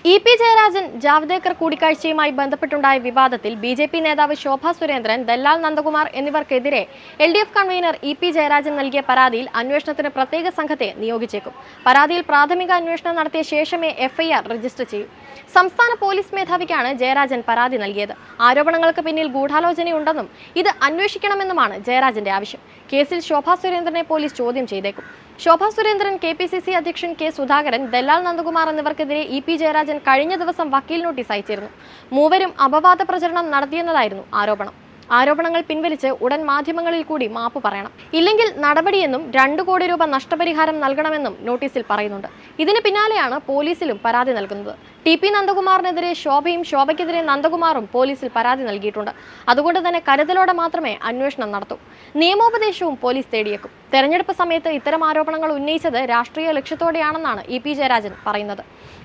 EP. Jayarajan Javadekar കൂടിക്കാഴ്ചയുമായി ബന്ധപ്പെട്ടുണ്ടായ വിവാദത്തിൽ BJP. നേതാവ് Shobha Surendran, ദല്ലാൽ Nandakumar എന്നിവർക്കെതിരെ LDF convener EP. Jayarajan നൽകിയ പരാതിയിൽ അന്വേഷണത്തിന് പ്രത്യേക സംഘത്തെ നിയോഗിച്ചേക്കും. പരാതിയിൽ പ്രാഥമിക അന്വേഷണം നടത്തിയ ശേഷമേ എഫ്ഐആർ രജിസ്റ്റർ ചെയ്യൂ. സംസ്ഥാന പോലീസ് മേധാവിക്കാണ് ജയരാജൻ പരാതി നൽകിയത്. ആരോപണങ്ങൾക്ക് പിന്നിൽ ഗൂഢാലോചനയുണ്ടെന്നും ഇത് അന്വേഷിക്കണമെന്നുമാണ് ജയരാജന്റെ ആവശ്യം. കേസിൽ ശോഭാ സുരേന്ദ്രനെ പോലീസ് ചോദ്യം ചെയ്തേക്കും. ശോഭാ സുരേന്ദ്രൻ, കെ.പി.സി.സി അധ്യക്ഷൻ കെ. സുധാകരൻ, ദല്ലാൽ നന്ദകുമാർ എന്നിവർക്കെതിരെ ഇ.പി. ജയരാജൻ കഴിഞ്ഞ ദിവസം വക്കീൽ നോട്ടീസ് അയച്ചിരുന്നു. മൂവരും അപവാദ പ്രചരണം നടത്തിയെന്നതായിരുന്നു ആരോപണം. ആരോപണങ്ങൾ പിൻവലിച്ച് ഉടൻ മാധ്യമങ്ങളിൽ കൂടി മാപ്പ് പറയണം. ഇല്ലെങ്കിൽ നടപടിയെന്നും 2 കോടി രൂപ നഷ്ടപരിഹാരം നൽകണമെന്നും നോട്ടീസിൽ പറയുന്നുണ്ട്. ഇതിന് പിന്നാലെയാണ് പോലീസിലും പരാതി നൽകുന്നത്. ടി.പി. നന്ദകുമാറിനെതിരെ ശോഭയും ശോഭയ്ക്കെതിരെ നന്ദകുമാറും പോലീസിൽ പരാതി നൽകിയിട്ടുണ്ട്. അതുകൊണ്ട് തന്നെ കരുതലോടെ മാത്രമേ അന്വേഷണം നടത്തൂ. നിയമോപദേശവും പോലീസ് തേടിയേക്കും. തെരഞ്ഞെടുപ്പ് സമയത്ത് ഇത്തരം ആരോപണങ്ങൾ ഉന്നയിച്ചത് രാഷ്ട്രീയ ലക്ഷ്യത്തോടെയാണെന്നാണ് ഇ.പി. ജയരാജൻ പറയുന്നത്.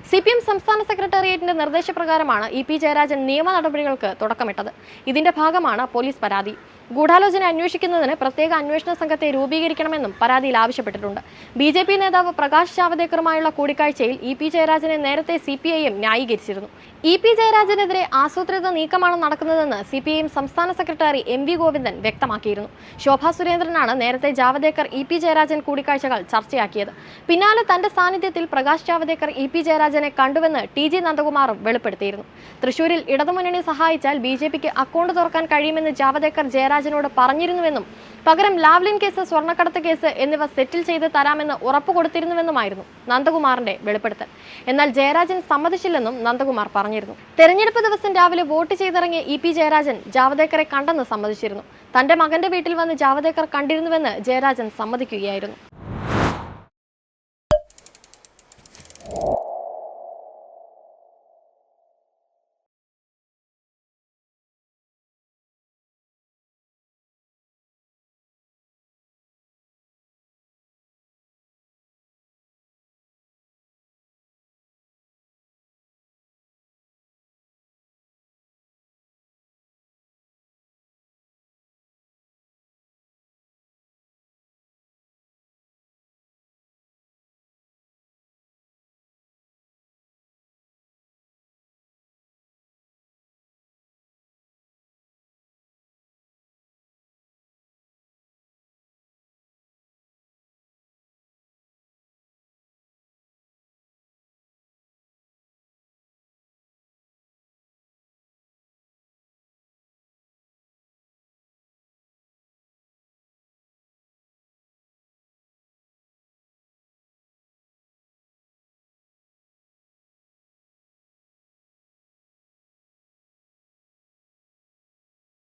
CPM സംസ്ഥാന സെക്രട്ടേറിയറ്റിന്റെ നിർദ്ദേശപ്രകാരമാണ് ഇ.പി. ജയരാജൻ നിയമ നടപടികൾക്ക് തുടക്കമിട്ടത്. ഇതിന്റെ ഭാഗമാണ് പോലീസ് പരാതി. ഗൂഢാലോചന അന്വേഷിക്കുന്നതിന് പ്രത്യേക അന്വേഷണ സംഘത്തെ രൂപീകരിക്കണമെന്നും പരാതിയിൽ ആവശ്യപ്പെട്ടിട്ടുണ്ട്. ബി.ജെ.പി. നേതാവ് പ്രകാശ് ജാവ്ദേക്കറുമായുള്ള കൂടിക്കാഴ്ചയിൽ ഇ.പി. ജയരാജനെ നേരത്തെ CPIM ന്യായീകരിച്ചിരുന്നു. ഇ.പി. ജയരാജനെതിരെ ആസൂത്രിത നീക്കമാണ് നടക്കുന്നതെന്ന് CPIM സംസ്ഥാന സെക്രട്ടറി M.V. ഗോവിന്ദൻ വ്യക്തമാക്കിയിരുന്നു. ശോഭാ സുരേന്ദ്രനാണ് നേരത്തെ ജാവ്ദേക്കർ ഇ.പി. ജയരാജൻ കൂടിക്കാഴ്ചകൾ ചർച്ചയാക്കിയത്. പിന്നാലെ തന്റെ സാന്നിധ്യത്തിൽ പ്രകാശ് ജാവ്ദേക്കർ ഇ.പി. ജയരാജനെ കണ്ടുവെന്ന് T.G. നന്ദകുമാറും വെളിപ്പെടുത്തിയിരുന്നു. തൃശൂരിൽ ഇടതുമുന്നണി സഹായിച്ചാൽ ബി.ജെ.പിക്ക് അക്കൗണ്ട് തുറക്കാൻ കഴിയുമെന്ന് ജാവ്ദേക്കർ ജയരാജനോട് പറഞ്ഞിരുന്നുവെന്നും പകരം ലാവ്ലിൻ കേസ്, സ്വർണ്ണക്കടത്ത് കേസ് എന്നിവ സെറ്റിൽ ചെയ്ത് തരാമെന്ന് ഉറപ്പുകൊടുത്തിരുന്നുവെന്നുമായിരുന്നു നന്ദകുമാറിന്റെ വെളിപ്പെടുത്തൽ. എന്നാൽ ജയരാജൻ സമ്മതിച്ചില്ലെന്നും നന്ദകുമാർ പറഞ്ഞിരുന്നു. തെരഞ്ഞെടുപ്പ് ദിവസം രാവിലെ വോട്ട് ചെയ്തിറങ്ങിയ ഇ.പി. ജയരാജൻ ജാവ്ദേക്കറെ കണ്ടെന്ന് സമ്മതിച്ചിരുന്നു. തന്റെ മകന്റെ വീട്ടിൽ വന്ന് ജാവ്ദേക്കർ കണ്ടിരുന്നുവെന്ന് ജയരാജൻ സമ്മതിക്കുകയായിരുന്നു.